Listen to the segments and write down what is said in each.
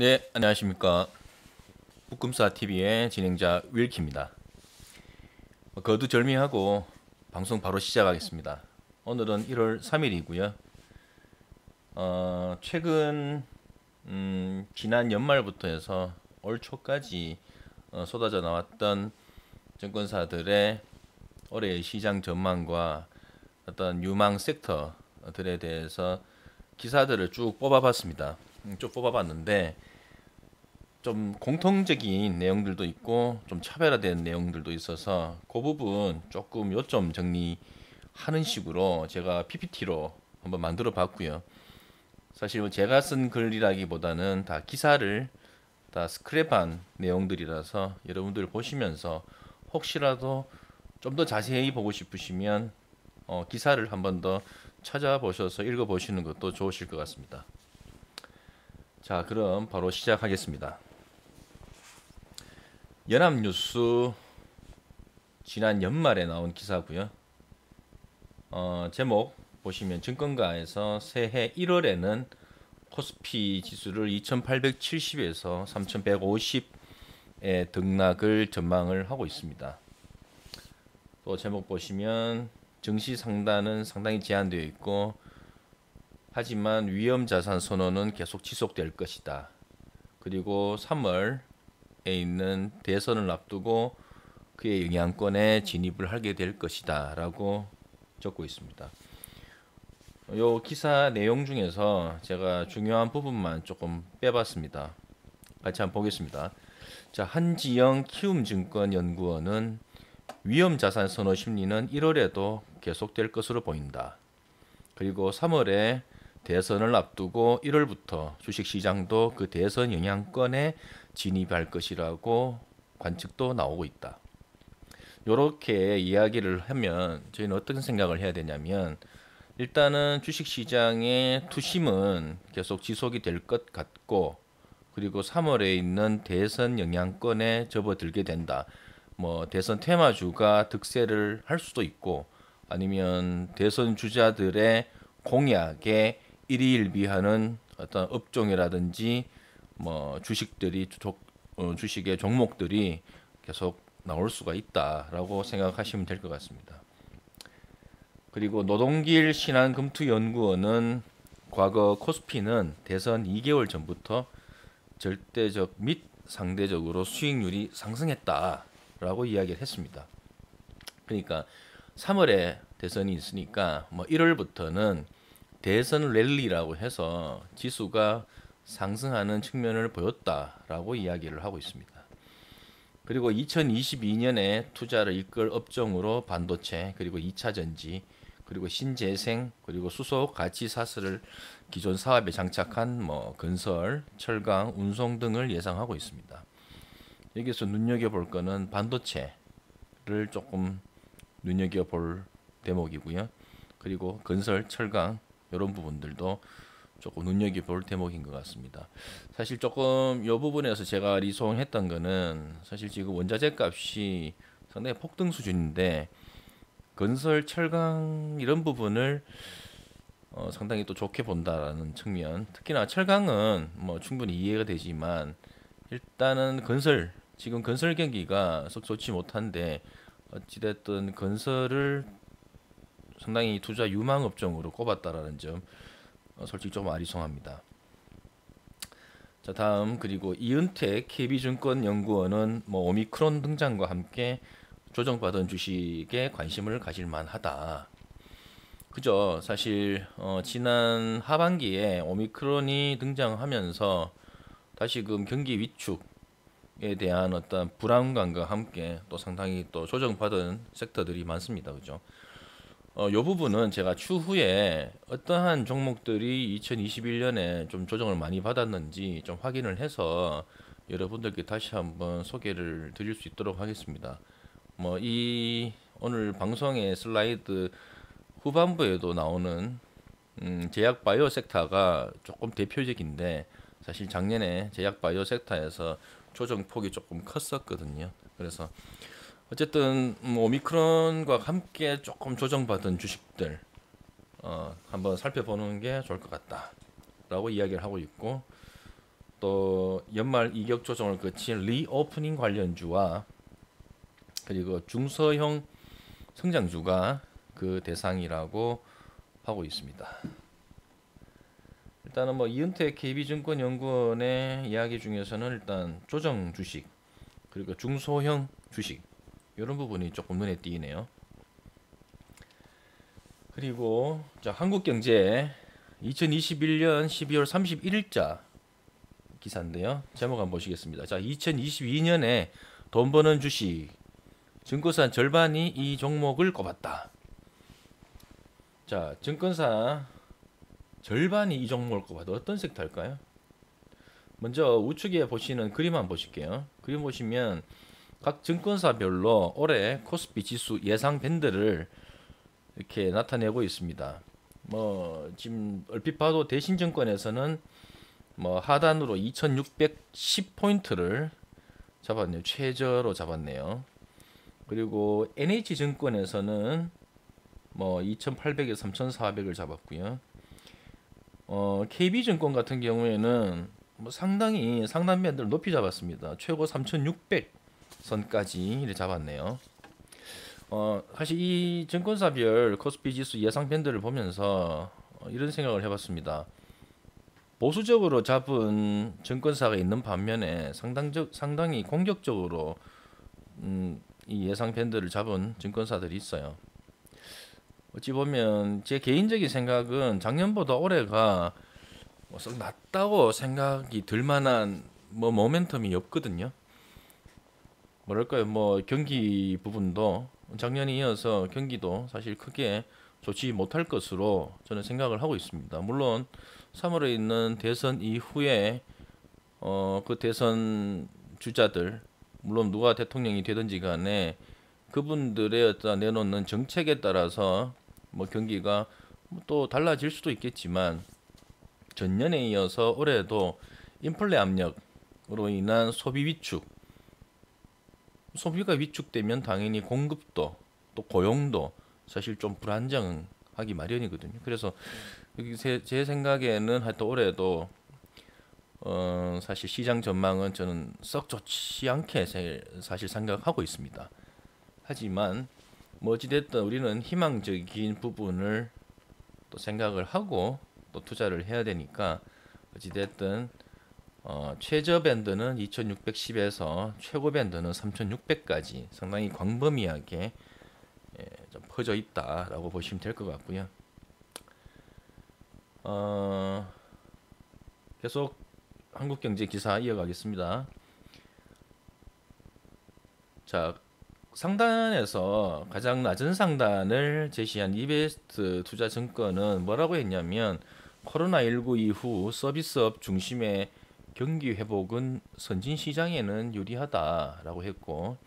네, 안녕하십니까. 북금사TV의 진행자 윌키입니다. 거두절미하고 방송 바로 시작하겠습니다. 오늘은 1월 3일이고요. 최근 지난 연말부터 해서 올 초까지 쏟아져 나왔던 증권사들의 올해의 시장 전망과 어떤 유망 섹터들에 대해서 기사들을 쭉 뽑아봤습니다. 쭉 뽑아봤는데 좀 공통적인 내용들도 있고 좀 차별화된 내용들도 있어서 그 부분 조금 요점 정리하는 식으로 제가 PPT로 한번 만들어 봤고요. 사실 제가 쓴 글이라기보다는 다 기사를 다 스크랩한 내용들이라서 여러분들 보시면서 혹시라도 좀 더 자세히 보고 싶으시면 기사를 한번 더 찾아보셔서 읽어보시는 것도 좋으실 것 같습니다. 자, 그럼 바로 시작하겠습니다. 연합뉴스 지난 연말에 나온 기사고요. 제목 보시면 증권가에서 새해 1월에는 코스피 지수를 2870에서 3150에 등락을 전망을 하고 있습니다. 또 제목 보시면 증시 상단은 상당히 제한되어 있고 하지만 위험자산 선언은 계속 지속될 것이다. 그리고 3월에 있는 대선을 앞두고 그의 영향권에 진입을 하게 될 것이다 라고 적고 있습니다. 요 기사 내용 중에서 제가 중요한 부분만 조금 빼봤습니다. 같이 한번 보겠습니다. 자, 한지영 키움증권연구원은 위험자산 선호 심리는 1월에도 계속될 것으로 보인다. 그리고 3월에 대선을 앞두고 1월부터 주식시장도 그 대선 영향권에 진입할 것이라고 관측도 나오고 있다. 이렇게 이야기를 하면 저희는 어떤 생각을 해야 되냐면 일단은 주식시장의 투심은 계속 지속이 될 것 같고 그리고 3월에 있는 대선 영향권에 접어들게 된다. 뭐 대선 테마주가 득세를 할 수도 있고 아니면 대선 주자들의 공약에 일희일비하는 어떤 업종이라든지 뭐 주식들이 주식의 종목들이 계속 나올 수가 있다라고 생각하시면 될 것 같습니다. 그리고 노동길 신한금투연구원은 과거 코스피는 대선 2개월 전부터 절대적 및 상대적으로 수익률이 상승했다라고 이야기를 했습니다. 그러니까 3월에 대선이 있으니까 뭐 1월부터는 대선 랠리라고 해서 지수가 상승하는 측면을 보였다라고 이야기를 하고 있습니다. 그리고 2022년에 투자를 이끌 업종으로 반도체, 그리고 2차 전지, 그리고 신재생, 그리고 수소 가치 사슬을 기존 사업에 장착한 뭐 건설, 철강, 운송 등을 예상하고 있습니다. 여기서 눈여겨볼 거는 반도체를 조금 눈여겨볼 대목이고요. 그리고 건설, 철강 이런 부분들도 조금 눈여겨볼 대목인 것 같습니다. 사실 조금 이 부분에서 제가 리송했던 거는 사실 지금 원자재 값이 상당히 폭등 수준인데 건설, 철강 이런 부분을 상당히 또 좋게 본다라는 측면. 특히나 철강은 뭐 충분히 이해가 되지만 일단은 지금 건설 경기가 썩 좋지 못한데 어찌됐든 건설을 상당히 투자 유망 업종으로 꼽았다라는 점 솔직히 좀 아리송합니다. 자, 다음 그리고 이은택 KB증권연구원은 뭐 오미크론 등장과 함께 조정받은 주식에 관심을 가질 만하다. 그죠? 사실 지난 하반기에 오미크론이 등장하면서 다시금 경기 위축에 대한 어떤 불안감과 함께 또 상당히 또 조정받은 섹터들이 많습니다. 그죠? 요 부분은 제가 추후에 어떠한 종목들이 2021년에 좀 조정을 많이 받았는지 좀 확인을 해서 여러분들께 다시 한번 소개를 드릴 수 있도록 하겠습니다. 뭐 이 오늘 방송의 슬라이드 후반부에도 나오는 제약 바이오 섹터가 조금 대표적인데 사실 작년에 제약 바이오 섹터에서 조정 폭이 조금 컸었거든요. 그래서 어쨌든 오미크론과 함께 조금 조정받은 주식들 한번 살펴보는 게 좋을 것 같다라고 이야기를 하고 있고 또 연말 이격 조정을 거친 리오프닝 관련주와 그리고 중소형 성장주가 그 대상이라고 하고 있습니다. 일단은 뭐 이은택 KB증권연구원의 이야기 중에서는 일단 조정 주식 그리고 중소형 주식 이런 부분이 조금 눈에 띄네요. 그리고 자, 한국경제 2021년 12월 31일자 기사인데요. 제목 한번 보시겠습니다. 자, 2022년에 돈 버는 주식 증권사 절반이 이 종목을 꼽았다. 자, 증권사 절반이 이 종목을 꼽아도 어떤 섹터일까요? 먼저 우측에 보시는 그림 한번 보실게요. 그림 보시면 각 증권사별로 올해 코스피 지수 예상 밴드를 이렇게 나타내고 있습니다. 뭐 지금 얼핏 봐도 대신증권에서는 뭐 하단으로 2610포인트를 잡았네요. 최저로 잡았네요. 그리고 NH증권에서는 뭐 2800에서 3400을 잡았고요. KB증권 같은 경우에는 뭐 상당히 상단 밴드를 높이 잡았습니다. 최고 3600선까지 이렇게 잡았네요. 사실 이 증권사별 코스피 지수 예상 밴드를 보면서 이런 생각을 해봤습니다. 보수적으로 잡은 증권사가 있는 반면에 상당히 공격적으로 이 예상 밴드를 잡은 증권사들이 있어요. 어찌 보면 제 개인적인 생각은 작년보다 올해가 썩 낮다고 생각이 들 만한 뭐 모멘텀이 없거든요. 뭐랄까요, 뭐 경기 부분도 작년에 이어서 경기도 사실 크게 좋지 못할 것으로 저는 생각을 하고 있습니다. 물론 3월에 있는 대선 이후에 그 대선 주자들 물론 누가 대통령이 되든지 간에 그분들의 어떤 내놓는 정책에 따라서 뭐 경기가 또 달라질 수도 있겠지만 전년에 이어서 올해도 인플레 압력으로 인한 소비 위축 소비가 위축되면 당연히 공급도 또 고용도 사실 좀 불안정하기 마련이거든요. 그래서 제 생각에는 하여튼 올해도 사실 시장 전망은 저는 썩 좋지 않게 사실 생각하고 있습니다. 하지만 뭐 어찌됐든 우리는 희망적인 부분을 또 생각을 하고 또 투자를 해야 되니까 어찌됐든 최저 밴드는 2610에서 최고 밴드는 3600까지 상당히 광범위하게 좀 퍼져 있다라고 보시면 될 것 같고요. 계속 한국경제 기사 이어가겠습니다. 자, 상단에서 가장 낮은 상단을 제시한 이베스트 투자증권은 뭐라고 했냐면 코로나19 이후 서비스업 중심의 경기 회복은 선진 시장에는 유리하다라고 했고,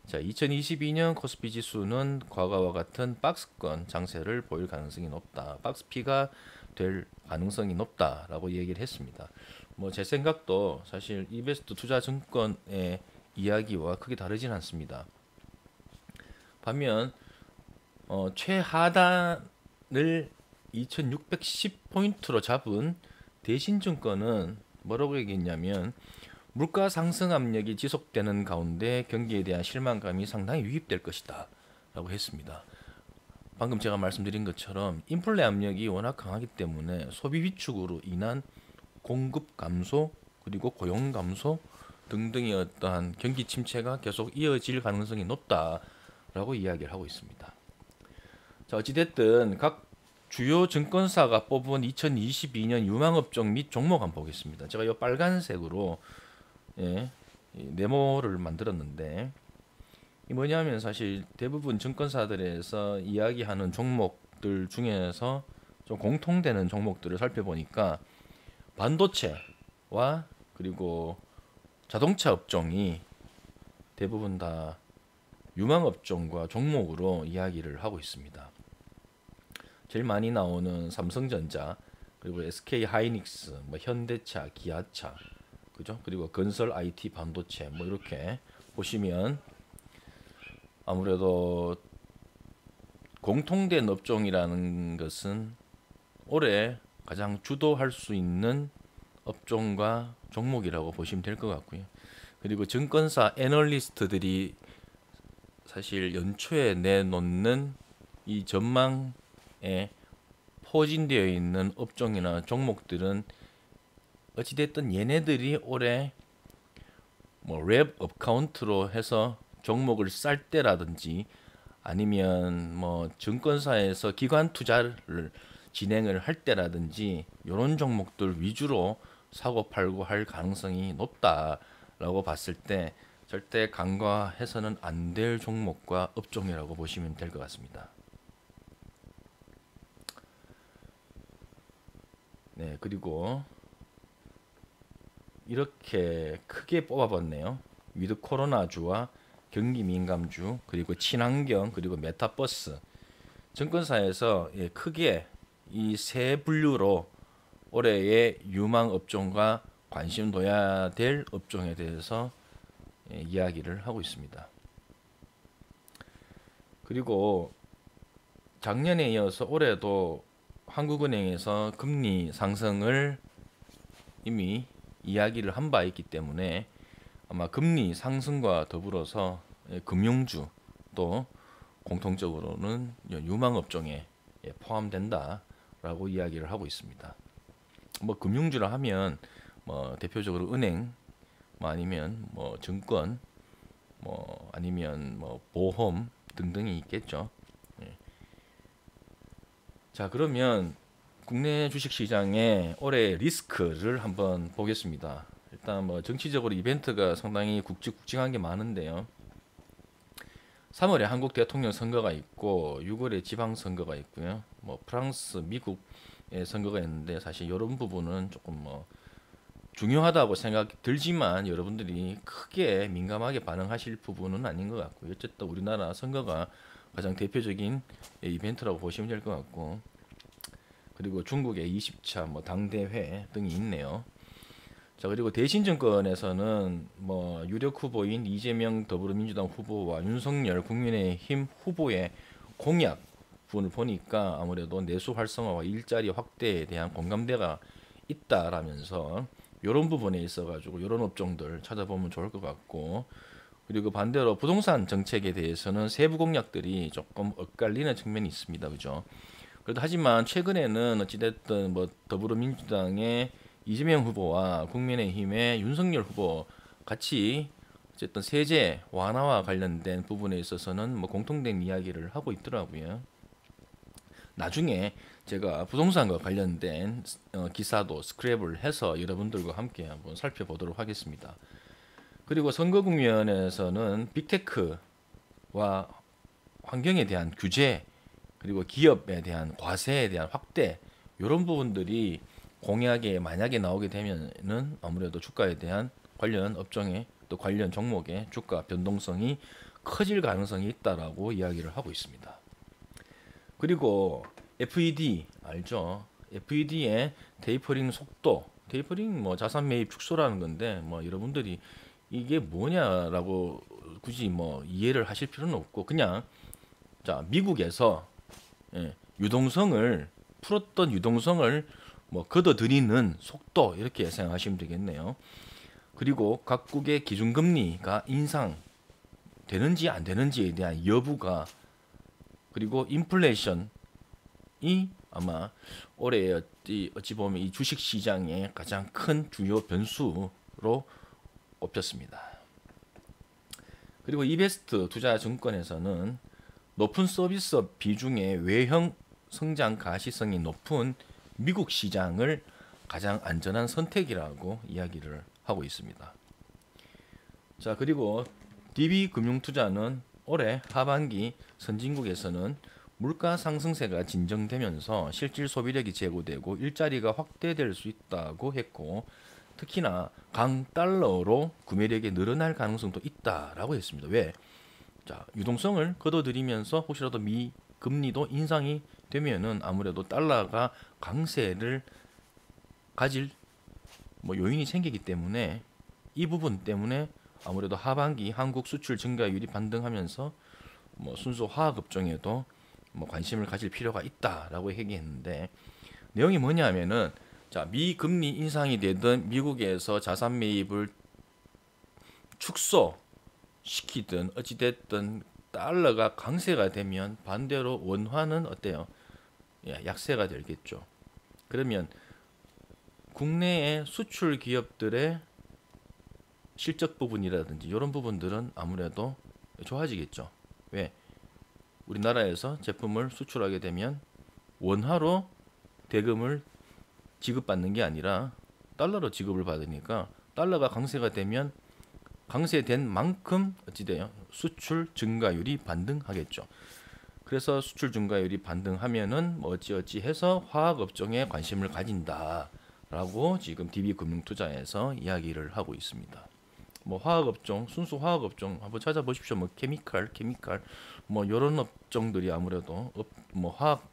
자 2022년 코스피 지수는 과거와 같은 박스권 장세를 보일 가능성이 높다. 박스피가 될 가능성이 높다라고 얘기를 했습니다. 뭐 제 생각도 사실 이베스트 투자증권의 이야기와 크게 다르진 않습니다. 반면 최하단을 2610포인트로 잡은 대신증권은 뭐라고 얘기했냐면 물가 상승 압력이 지속되는 가운데 경기에 대한 실망감이 상당히 유입될 것이다 라고 했습니다. 방금 제가 말씀드린 것처럼 인플레 압력이 워낙 강하기 때문에 소비 위축으로 인한 공급 감소 그리고 고용 감소 등등의 어떠한 경기 침체가 계속 이어질 가능성이 높다라고 이야기를 하고 있습니다. 자, 어찌됐든 각 주요 증권사가 뽑은 2022년 유망업종 및 종목 한번 보겠습니다. 제가 이 빨간색으로 네모를 만들었는데 이 뭐냐면 사실 대부분 증권사들에서 이야기하는 종목들 중에서 좀 공통되는 종목들을 살펴보니까 반도체와 그리고 자동차 업종이 대부분 다 유망업종과 종목으로 이야기를 하고 있습니다. 제일 많이 나오는 삼성전자, 그리고 SK 하이닉스, 뭐 현대차, 기아차, 그죠? 그리고 건설 IT 반도체, 뭐 이렇게 보시면 아무래도 공통된 업종이라는 것은 올해 가장 주도할 수 있는 업종과 종목이라고 보시면 될 것 같고요. 그리고 증권사 애널리스트들이 사실 연초에 내놓는 이 전망에 포진되어 있는 업종이나 종목들은 어찌됐든 얘네들이 올해 뭐 랩 업카운트로 해서 종목을 쌀 때라든지 아니면 뭐 증권사에서 기관 투자를 진행을 할 때라든지 이런 종목들 위주로 사고 팔고 할 가능성이 높다라고 봤을 때 절대 간과해서는 안 될 종목과 업종이라고 보시면 될 것 같습니다. 네, 그리고 이렇게 크게 뽑아봤네요. 위드 코로나주와 경기 민감주, 그리고 친환경, 그리고 메타버스. 증권사에서 크게 이 세 분류로 올해의 유망 업종과 관심 둬야 될 업종에 대해서 이야기를 하고 있습니다. 그리고 작년에 이어서 올해도 한국은행에서 금리 상승을 이미 이야기를 한 바 있기 때문에 아마 금리 상승과 더불어서 금융주 또 공통적으로는 유망업종에 포함된다라고 이야기를 하고 있습니다. 뭐 금융주라 하면 뭐 대표적으로 은행, 뭐 아니면 뭐 증권, 뭐 아니면 뭐 보험 등등이 있겠죠. 자, 그러면 국내 주식시장의 올해 리스크를 한번 보겠습니다. 일단 뭐 정치적으로 이벤트가 상당히 굵직굵직한 게 많은데요. 3월에 한국 대통령 선거가 있고 6월에 지방선거가 있고요. 뭐 프랑스, 미국의 선거가 있는데 사실 이런 부분은 조금 뭐 중요하다고 생각이 들지만 여러분들이 크게 민감하게 반응하실 부분은 아닌 것 같고요. 어쨌든 우리나라 선거가 가장 대표적인 이벤트라고 보시면 될 것 같고, 그리고 중국의 20차 뭐 당대회 등이 있네요. 자, 그리고 대신정권에서는 뭐 유력 후보인 이재명 더불어민주당 후보와 윤석열 국민의힘 후보의 공약 부분을 보니까 아무래도 내수 활성화와 일자리 확대에 대한 공감대가 있다라면서 이런 부분에 있어가지고 이런 업종들 찾아보면 좋을 것 같고, 그리고 반대로 부동산 정책에 대해서는 세부 공약들이 조금 엇갈리는 측면이 있습니다, 그죠? 그래도 하지만 최근에는 어찌됐든 뭐 더불어민주당의 이재명 후보와 국민의힘의 윤석열 후보 같이 어쨌든 세제 완화와 관련된 부분에 있어서는 뭐 공통된 이야기를 하고 있더라고요. 나중에 제가 부동산과 관련된 기사도 스크랩을 해서 여러분들과 함께 한번 살펴보도록 하겠습니다. 그리고 선거 국면에서는 빅테크와 환경에 대한 규제, 그리고 기업에 대한 과세에 대한 확대, 이런 부분들이 공약에 만약에 나오게 되면은 아무래도 주가에 대한 관련 업종의 또 관련 종목의 주가 변동성이 커질 가능성이 있다라고 이야기를 하고 있습니다. 그리고 FED 알죠? FED의 테이퍼링 속도, 테이퍼링 뭐 자산 매입 축소라는 건데 뭐 여러분들이 이게 뭐냐라고 굳이 뭐 이해를 하실 필요는 없고, 그냥 자, 미국에서 유동성을 풀었던 유동성을 뭐 걷어들이는 속도, 이렇게 생각하시면 되겠네요. 그리고 각국의 기준금리가 인상되는지 안 되는지에 대한 여부가, 그리고 인플레이션이 아마 올해 어찌 보면 이 주식 시장의 가장 큰 주요 변수로 꼽혔습니다. 그리고 이베스트 투자증권에서는 높은 서비스업 비중의 외형 성장 가시성이 높은 미국 시장을 가장 안전한 선택이라고 이야기를 하고 있습니다. 자, 그리고 DB금융투자는 올해 하반기 선진국에서는 물가 상승세가 진정되면서 실질 소비력이 제고되고 일자리가 확대될 수 있다고 했고, 특히나 강달러로 구매력이 늘어날 가능성도 있다라고 했습니다. 왜? 자, 유동성을 걷어들이면서 혹시라도 미 금리도 인상이 되면은 아무래도 달러가 강세를 가질 뭐 요인이 생기기 때문에, 이 부분 때문에 아무래도 하반기 한국 수출 증가율이 반등하면서 뭐 순수 화학 업종에도 뭐 관심을 가질 필요가 있다라고 얘기했는데, 내용이 뭐냐면은 자, 미금리 인상이 되든 미국에서 자산 매입을 축소시키든 어찌됐든 달러가 강세가 되면 반대로 원화는 어때요? 예, 약세가 되겠죠. 그러면 국내의 수출 기업들의 실적 부분이라든지 이런 부분들은 아무래도 좋아지겠죠. 왜? 우리나라에서 제품을 수출하게 되면 원화로 대금을 지급받는 게 아니라 달러로 지급을 받으니까 달러가 강세가 되면 강세된 만큼 어찌돼요? 수출 증가율이 반등하겠죠. 그래서 수출 증가율이 반등하면은 뭐 어찌어찌 해서 화학 업종에 관심을 가진다라고 지금 DB금융투자에서 이야기를 하고 있습니다. 뭐 화학 업종, 순수 화학 업종 한번 찾아보십시오. 뭐 케미칼 뭐 이런 업종들이 아무래도 뭐 화학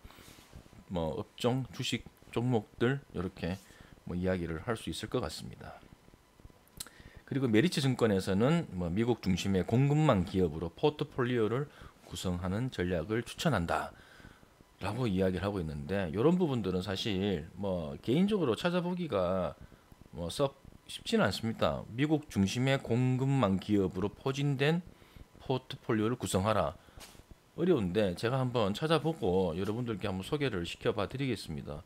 뭐 업종 주식 종목들 이렇게 뭐 이야기를 할 수 있을 것 같습니다. 그리고 메리츠 증권에서는 뭐 미국 중심의 공급망 기업으로 포트폴리오를 구성하는 전략을 추천한다 라고 이야기를 하고 있는데 이런 부분들은 사실 뭐 개인적으로 찾아보기가 뭐 썩 쉽지는 않습니다. 미국 중심의 공급망 기업으로 포진된 포트폴리오를 구성하라. 어려운데 제가 한번 찾아보고 여러분들께 한번 소개를 시켜봐 드리겠습니다.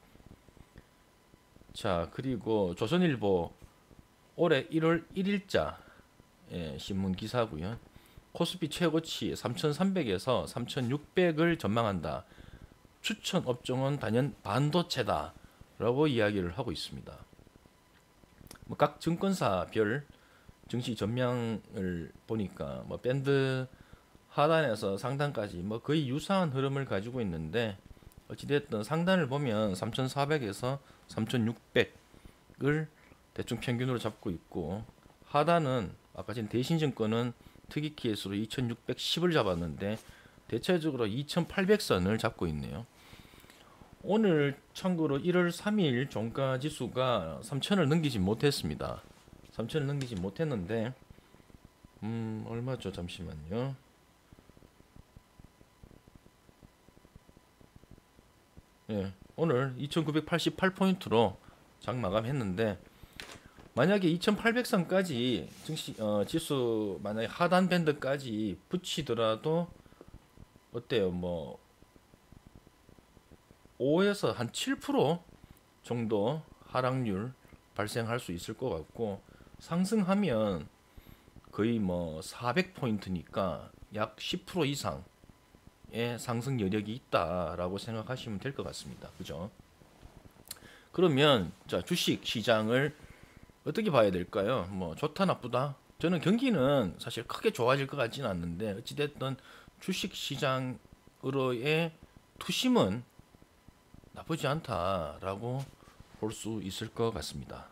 자, 그리고 조선일보 올해 1월 1일자 신문 기사고요. 코스피 최고치 3,300에서 3,600을 전망한다. 추천 업종은 단연 반도체다 라고 이야기를 하고 있습니다. 뭐 각 증권사별 증시 전망을 보니까 뭐 밴드 하단에서 상단까지 뭐 거의 유사한 흐름을 가지고 있는데 어찌됐든 상단을 보면 3,400에서 3,600을 대충 평균으로 잡고 있고 하단은 아까 전 대신증권은 특이키에스로 2,610을 잡았는데 대체적으로 2,800선을 잡고 있네요. 오늘 참고로 1월 3일 종가 지수가 3,000을 넘기지 못했습니다. 3,000을 넘기지 못했는데 얼마죠? 잠시만요. 예, 오늘 2,988포인트로 장 마감했는데 만약에 2,800선까지 지수 만약에 하단 밴드까지 붙이더라도 어때요? 뭐 5에서 한 7% 정도 하락률 발생할 수 있을 것 같고 상승하면 거의 뭐 400포인트니까 약 10% 이상의 상승 여력이 있다라고 생각하시면 될 것 같습니다. 그죠? 그러면 자, 주식 시장을 어떻게 봐야 될까요? 뭐 좋다 나쁘다? 저는 경기는 사실 크게 좋아질 것 같지는 않는데 어찌됐든 주식 시장으로의 투심은 나쁘지 않다라고 볼 수 있을 것 같습니다.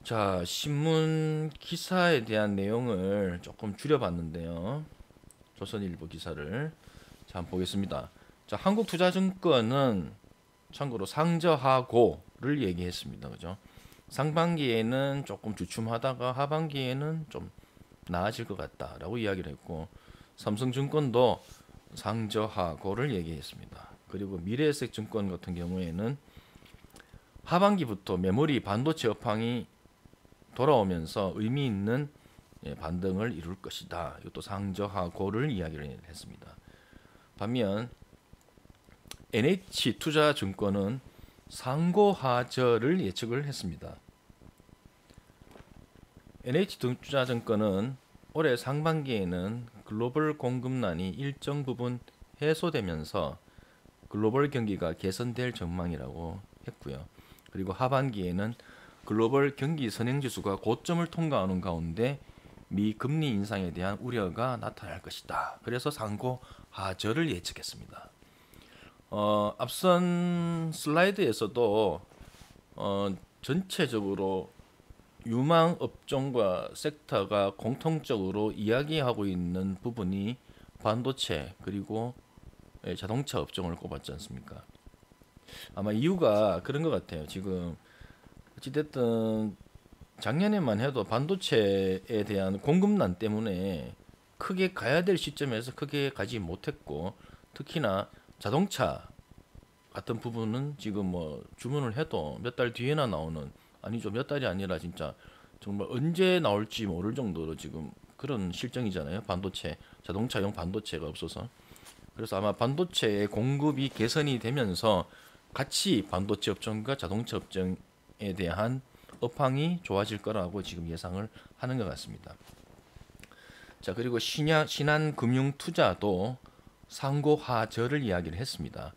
자, 신문 기사에 대한 내용을 조금 줄여봤는데요. 조선일보 기사를 자, 한번 보겠습니다. 자, 한국투자증권은 참고로 상저하고를 얘기했습니다. 그죠? 상반기에는 조금 주춤하다가 하반기에는 좀 나아질 것 같다라고 이야기를 했고 삼성증권도 상저하고를 얘기했습니다. 그리고 미래에셋증권 같은 경우에는 하반기부터 메모리 반도체 업황이 돌아오면서 의미 있는 반등을 이룰 것이다. 이것도 상저하고를 이야기를 했습니다. 반면 NH투자증권은 상고하저를 예측을 했습니다. NH투자증권은 올해 상반기에는 글로벌 공급난이 일정 부분 해소되면서 글로벌 경기가 개선될 전망이라고 했고요. 그리고 하반기에는 글로벌 경기 선행지수가 고점을 통과하는 가운데 미 금리 인상에 대한 우려가 나타날 것이다. 그래서 상고하저를 예측했습니다. 앞선 슬라이드에서도 전체적으로 유망 업종과 섹터가 공통적으로 이야기하고 있는 부분이 반도체 그리고 자동차 업종을 꼽았지 않습니까? 아마 이유가 그런 것 같아요. 지금 어찌됐든 작년에만 해도 반도체에 대한 공급난 때문에 크게 가야 될 시점에서 크게 가지 못했고 특히나 자동차 같은 부분은 지금 뭐 주문을 해도 몇 달 뒤에나 나오는, 아니죠, 몇 달이 아니라 진짜 정말 언제 나올지 모를 정도로 지금 그런 실정이잖아요. 반도체, 자동차용 반도체가 없어서. 그래서 아마 반도체의 공급이 개선이 되면서 같이 반도체 업종과 자동차 업종에 대한 업황이 좋아질 거라고 지금 예상을 하는 것 같습니다. 자, 그리고 신한금융투자도 상고하저를 이야기를 했습니다.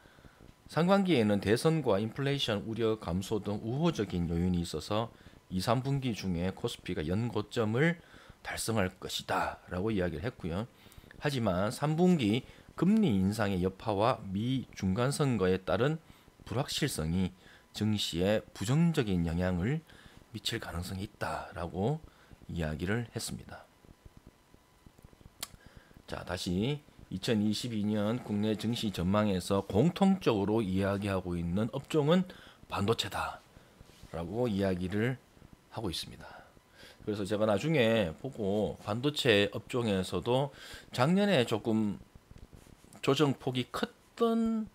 상반기에는 대선과 인플레이션 우려 감소 등 우호적인 요인이 있어서 2, 3분기 중에 코스피가 연고점을 달성할 것이다 라고 이야기를 했고요. 하지만 3분기 금리 인상의 여파와 미 중간선거에 따른 불확실성이 증시에 부정적인 영향을 미칠 가능성이 있다라고 이야기를 했습니다. 자, 다시 2022년 국내 증시 전망에서 공통적으로 이야기하고 있는 업종은 반도체다라고 이야기를 하고 있습니다. 그래서 제가 나중에 보고 반도체 업종에서도 작년에 조금 조정폭이 컸던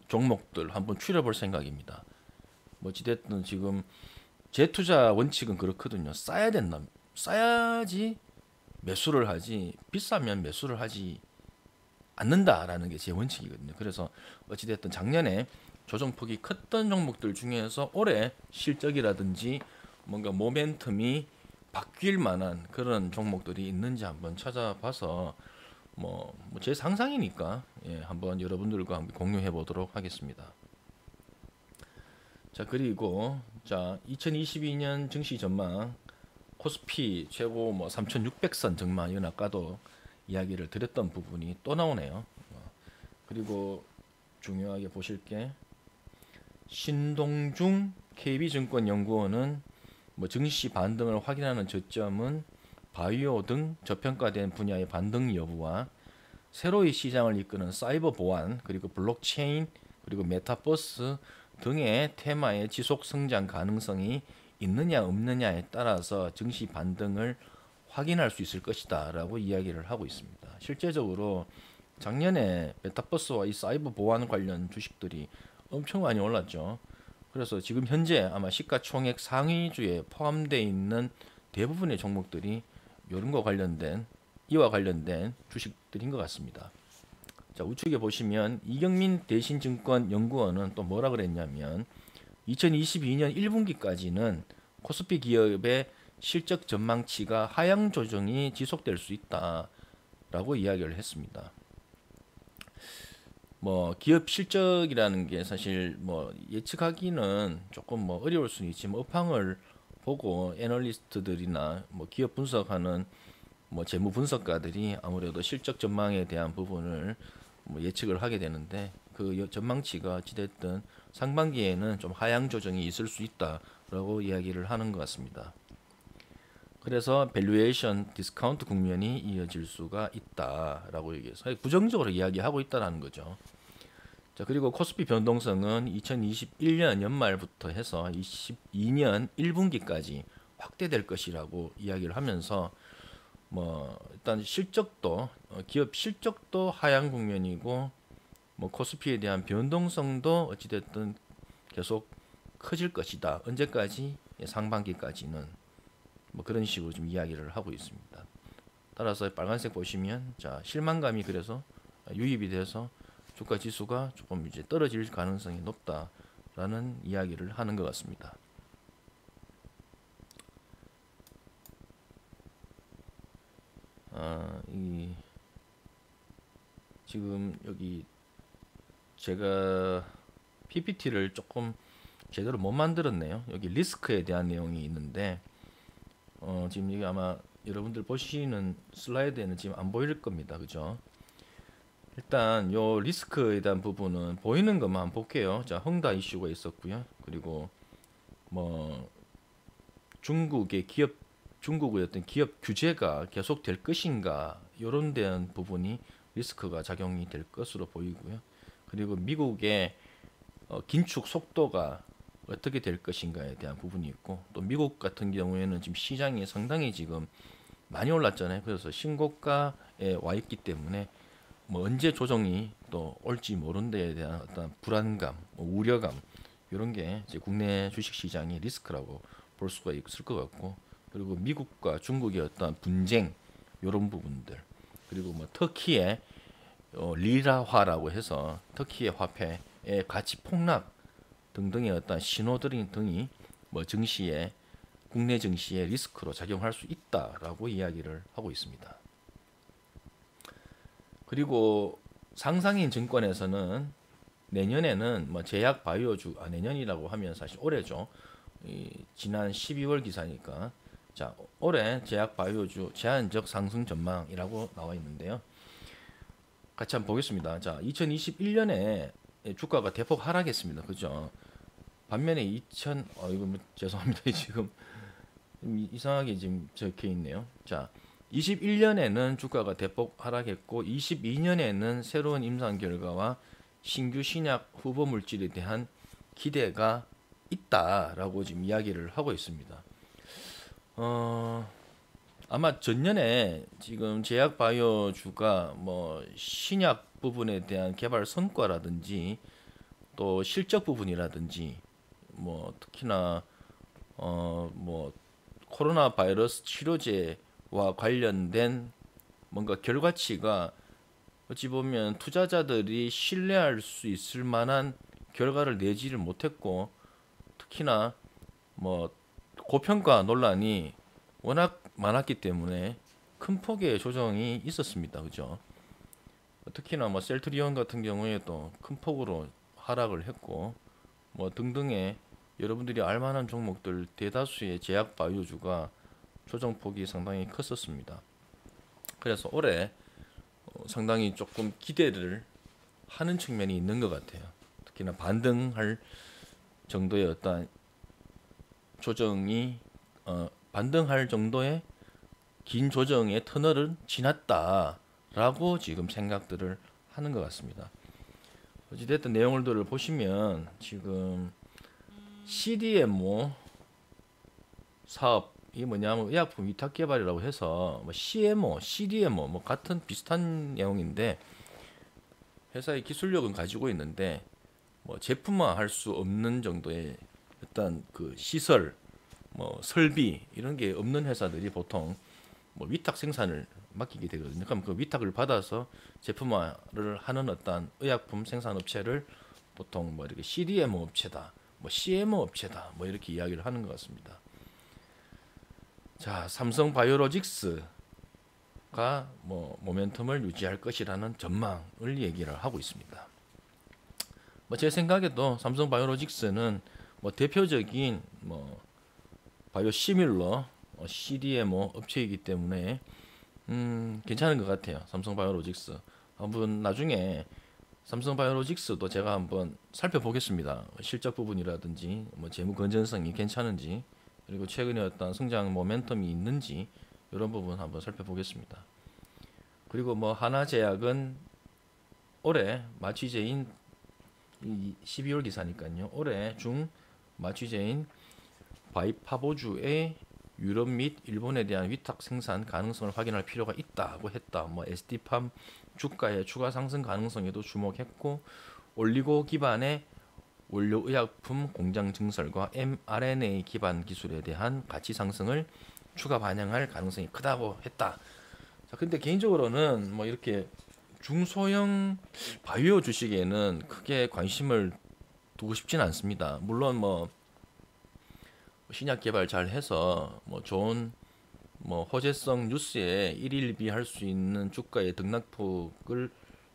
종목들 한번 추려볼 생각입니다. 뭐 어찌됐든 지금 제 투자 원칙은 그렇거든요. 싸야 된다. 싸야지 매수를 하지, 비싸면 매수를 하지 않는다라는 게 제 원칙이거든요. 그래서 어찌됐든 작년에 조정폭이 컸던 종목들 중에서 올해 실적이라든지 뭔가 모멘텀이 바뀔 만한 그런 종목들이 있는지 한번 찾아봐서 뭐 제 상상이니까 한번 여러분들과 함께 공유해 보도록 하겠습니다. 자, 그리고 자 2022년 증시 전망, 코스피 최고 뭐 3,600선 전망, 이건 아까도 이야기를 드렸던 부분이 또 나오네요. 그리고 중요하게 보실 게 신동중 KB증권연구원은 뭐 증시 반등을 확인하는 저점은 바이오 등 저평가된 분야의 반등 여부와 새로이 시장을 이끄는 사이버 보안, 그리고 블록체인, 그리고 메타버스 등의 테마의 지속 성장 가능성이 있느냐 없느냐에 따라서 증시 반등을 확인할 수 있을 것이다 라고 이야기를 하고 있습니다. 실제적으로 작년에 메타버스와 이 사이버 보안 관련 주식들이 엄청 많이 올랐죠. 그래서 지금 현재 아마 시가총액 상위주에 포함되어 있는 대부분의 종목들이 이와 관련된 주식들인 것 같습니다. 자, 우측에 보시면 이경민 대신증권연구원은 또 뭐라 그랬냐면 2022년 1분기까지는 코스피 기업의 실적 전망치가 하향 조정이 지속될 수 있다라고 이야기를 했습니다. 뭐 기업 실적이라는 게 사실 뭐 예측하기는 조금 뭐 어려울 수는 있지만 업황을 보고 애널리스트들이나 뭐 기업 분석하는 뭐 재무 분석가들이 아무래도 실적 전망에 대한 부분을 뭐 예측을 하게 되는데, 그 전망치가 어찌됐든 상반기에는 좀 하향 조정이 있을 수 있다라고 이야기를 하는 것 같습니다. 그래서 밸류에이션 디스카운트 국면이 이어질 수가 있다라고 얘기해서 부정적으로 이야기하고 있다라는 거죠. 자, 그리고 코스피 변동성은 2021년 연말부터 해서 22년 1분기까지 확대될 것이라고 이야기를 하면서 뭐 일단 실적도 기업 실적도 하향 국면이고 뭐 코스피에 대한 변동성도 어찌됐든 계속 커질 것이다. 언제까지? 상반기까지는 뭐 그런 식으로 좀 이야기를 하고 있습니다. 따라서 빨간색 보시면 자 실망감이 그래서 유입이 돼서 주가 지수가 조금 이제 떨어질 가능성이 높다라는 이야기를 하는 것 같습니다. 지금 여기 제가 PPT를 조금 제대로 못 만들었네요. 여기 리스크에 대한 내용이 있는데 지금 이게 아마 여러분들 보시는 슬라이드에는 지금 안 보일 겁니다. 그죠? 일단 요 리스크에 대한 부분은 보이는 것만 한번 볼게요. 자, 헝다 이슈가 있었고요. 그리고 뭐 중국의 어떤 기업 규제가 계속 될 것인가, 이런 대한 부분이 리스크가 작용이 될 것으로 보이고요. 그리고 미국의 긴축 속도가 어떻게 될 것인가에 대한 부분이 있고, 또 미국 같은 경우에는 지금 시장이 상당히 지금 많이 올랐잖아요. 그래서 신고가에 와 있기 때문에 뭐 언제 조정이 또 올지 모르는 데에 대한 어떤 불안감, 뭐 우려감 이런 게 이제 국내 주식 시장의 리스크라고 볼 수가 있을 것 같고, 그리고 미국과 중국의 어떤 분쟁 이런 부분들, 그리고 뭐 터키의 리라화라고 해서 터키의 화폐의 가치 폭락 등등의 어떤 신호들이 등이 뭐 증시에 국내 증시의 리스크로 작용할 수 있다라고 이야기를 하고 있습니다. 그리고 상장인 증권에서는 내년에는 뭐 제약 바이오주 내년이라고 하면 사실 올해죠. 지난 12월 기사니까 자 올해 제약 바이오주 제한적 상승 전망이라고 나와 있는데요. 같이 한번 보겠습니다. 자 2021년에 주가가 대폭 하락했습니다. 그죠? 반면에 이거 뭐 죄송합니다. 지금 이상하게 지금 적혀 있네요. 자 21년에는 주가가 대폭 하락했고 22년에는 새로운 임상 결과와 신규 신약 후보 물질에 대한 기대가 있다라고 지금 이야기를 하고 있습니다. 아마 전년에 지금 제약 바이오주가 뭐 신약 부분에 대한 개발 성과라든지 또 실적 부분이라든지 뭐 특히나 뭐 코로나 바이러스 치료제와 관련된 뭔가 결과치가 어찌 보면 투자자들이 신뢰할 수 있을 만한 결과를 내지를 못했고, 특히나 뭐 고평가 논란이 워낙 많았기 때문에 큰 폭의 조정이 있었습니다. 그죠? 특히나 뭐 셀트리온 같은 경우에도 큰 폭으로 하락을 했고, 뭐 등등의 여러분들이 알만한 종목들 대다수의 제약 바이오주가 조정폭이 상당히 컸었습니다. 그래서 올해 상당히 조금 기대를 하는 측면이 있는 것 같아요. 특히나 반등할 정도의 어떤 조정이 반등할 정도의 긴 조정의 터널은 지났다라고 지금 생각들을 하는 것 같습니다. 어찌됐든 내용들을 보시면 지금 CDMO 사업 이게 뭐냐면 의약품 위탁 개발이라고 해서 뭐 CMO, CDMO 뭐 같은 비슷한 내용인데 회사의 기술력은 가지고 있는데 뭐 제품화할 수 없는 정도의 어떤 그 시설, 뭐 설비 이런 게 없는 회사들이 보통 뭐 위탁 생산을 맡기게 되거든요. 그럼 그 위탁을 받아서 제품화를 하는 어떤 의약품 생산 업체를 보통 뭐 이렇게 CDMO 업체다, 뭐 CMO 업체다, 뭐 이렇게 이야기를 하는 것 같습니다. 자, 삼성 바이오로직스가 뭐 모멘텀을 유지할 것이라는 전망을 얘기를 하고 있습니다. 뭐 제 생각에도 삼성 바이오로직스는 뭐 대표적인 뭐 바이오 시밀러 CDMO 업체이기 때문에 괜찮은 것 같아요. 삼성 바이오로직스 한번 나중에 삼성 바이오로직스도 제가 한번 살펴보겠습니다. 실적 부분이라든지 뭐 재무 건전성이 괜찮은지, 그리고 최근에 어떤 성장 모멘텀이 있는지 이런 부분 한번 살펴보겠습니다. 그리고 뭐 하나제약은 올해 마취제인 12월 기사니까요. 올해 중 마취제인 바이파보주의 유럽 및 일본에 대한 위탁 생산 가능성을 확인할 필요가 있다고 했다. 뭐 SD팜 주가의 추가 상승 가능성에도 주목했고, 올리고 기반의 원료의약품 공장 증설과 mRNA 기반 기술에 대한 가치 상승을 추가 반영할 가능성이 크다고 했다. 자, 근데 개인적으로는 뭐 이렇게 중소형 바이오 주식에는 크게 관심을 두고 싶지는 않습니다. 물론 뭐 신약 개발 잘 해서 뭐 좋은 뭐 호재성 뉴스에 일일비 할 수 있는 주가의 등락폭을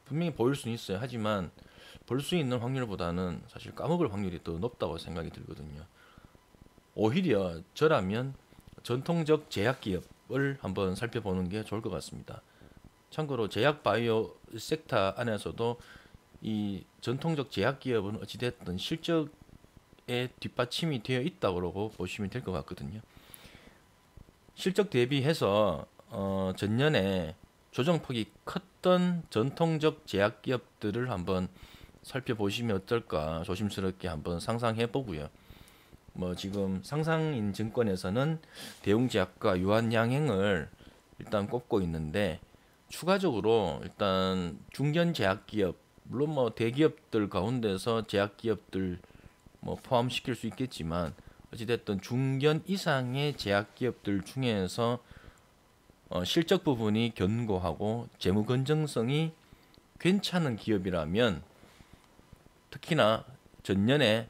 분명히 보일 수는 있어요. 하지만 볼 수 있는 확률보다는 사실 까먹을 확률이 더 높다고 생각이 들거든요. 오히려 저라면 전통적 제약 기업을 한번 살펴보는 게 좋을 것 같습니다. 참고로 제약 바이오 섹터 안에서도 이 전통적 제약 기업은 어찌됐든 실적에 뒷받침이 되어 있다고 보시면 될 것 같거든요. 실적 대비해서 전년에 조정폭이 컸던 전통적 제약 기업들을 한번 살펴보시면 어떨까 조심스럽게 한번 상상해 보고요. 뭐 지금 상상인 증권에서는 대웅제약과 유한양행을 일단 꼽고 있는데, 추가적으로 일단 중견 제약기업, 물론 뭐 대기업들 가운데서 제약기업들 뭐 포함시킬 수 있겠지만 어찌됐든 중견 이상의 제약기업들 중에서 실적 부분이 견고하고 재무 건전성이 괜찮은 기업이라면, 특히나 전년에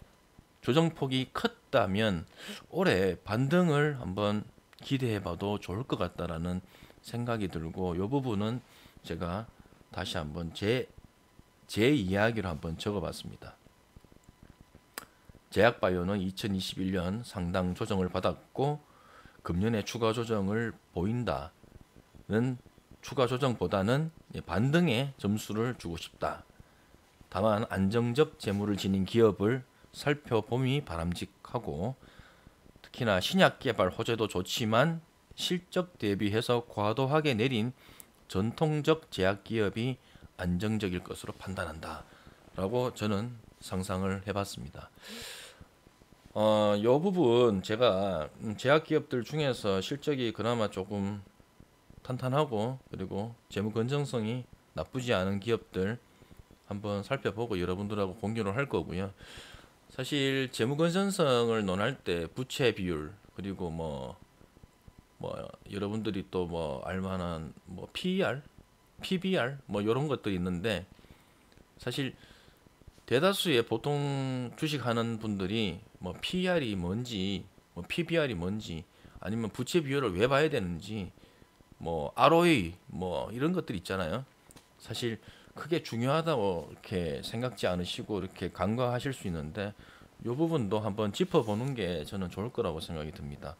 조정폭이 컸다면 올해 반등을 한번 기대해봐도 좋을 것 같다라는 생각이 들고, 이 부분은 제가 다시 한번 제 이야기로 한번 적어봤습니다. 제약바이오는 2021년 상당 조정을 받았고 금년에 추가 조정을 보인다는, 추가 조정보다는 반등의 점수를 주고 싶다. 다만 안정적 재무를 지닌 기업을 살펴봄이 바람직하고, 특히나 신약 개발 호재도 좋지만 실적 대비해서 과도하게 내린 전통적 제약 기업이 안정적일 것으로 판단한다 라고 저는 상상을 해봤습니다. 이 부분 제가 제약 기업들 중에서 실적이 그나마 조금 탄탄하고 그리고 재무 건전성이 나쁘지 않은 기업들 한번 살펴보고 여러분들하고 공유를 할 거고요. 사실 재무 건전성을 논할 때 부채 비율, 그리고 뭐 여러분들이 또 뭐 알만한 뭐 PER, PBR 뭐 이런 것들이 있는데, 사실 대다수의 보통 주식하는 분들이 뭐 PER이 뭔지, 뭐 PBR이 뭔지, 아니면 부채 비율을 왜 봐야 되는지, 뭐 ROE 뭐 이런 것들 있잖아요. 사실 크게 중요하다고 이렇게 생각지 않으시고 이렇게 간과하실 수 있는데, 이 부분도 한번 짚어보는 게 저는 좋을 거라고 생각이 듭니다.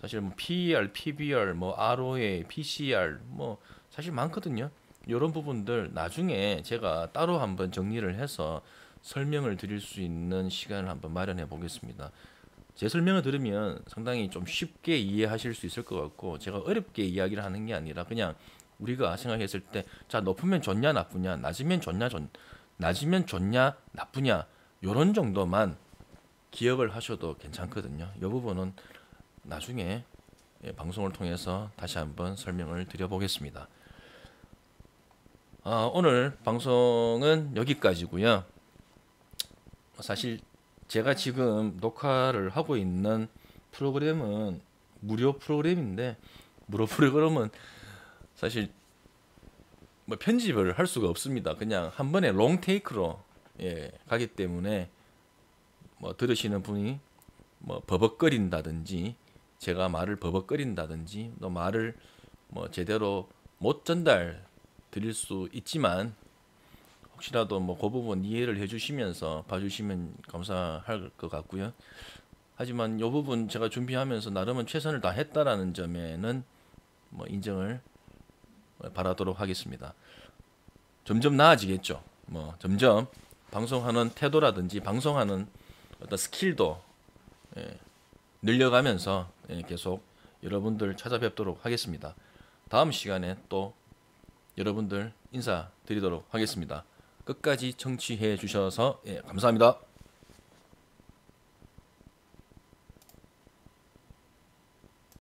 사실 뭐 PER, PBR, 뭐 ROA, PCR 뭐 사실 많거든요. 이런 부분들 나중에 제가 따로 한번 정리를 해서 설명을 드릴 수 있는 시간을 한번 마련해 보겠습니다. 제 설명을 들으면 상당히 좀 쉽게 이해하실 수 있을 것 같고, 제가 어렵게 이야기를 하는 게 아니라 그냥 우리가 생각했을 때, 자, 높으면 좋냐 나쁘냐, 낮으면 좋냐 나쁘냐, 요런 정도만 기억을 하셔도 괜찮거든요. 이 부분은 나중에 방송을 통해서 다시 한번 설명을 드려보겠습니다. 오늘 방송은 여기까지고요. 사실 제가 지금 녹화를 하고 있는 프로그램은 무료 프로그램인데, 무료 프로그램은 사실 뭐 편집을 할 수가 없습니다. 그냥 한 번에 롱테이크로 가기 때문에 뭐 들으시는 분이 뭐 버벅거린다든지, 제가 말을 버벅거린다든지, 또 말을 뭐 제대로 못 전달 드릴 수 있지만, 혹시라도 뭐 그 부분 이해를 해주시면서 봐주시면 감사할 것 같고요. 하지만 이 부분 제가 준비하면서 나름은 최선을 다했다라는 점에는 뭐 인정을 바라도록 하겠습니다. 점점 나아지겠죠. 뭐 점점 방송하는 태도라든지 방송하는 어떤 스킬도 늘려가면서 계속 여러분들 찾아뵙도록 하겠습니다. 다음 시간에 또 여러분들 인사드리도록 하겠습니다. 끝까지 청취해 주셔서 감사합니다.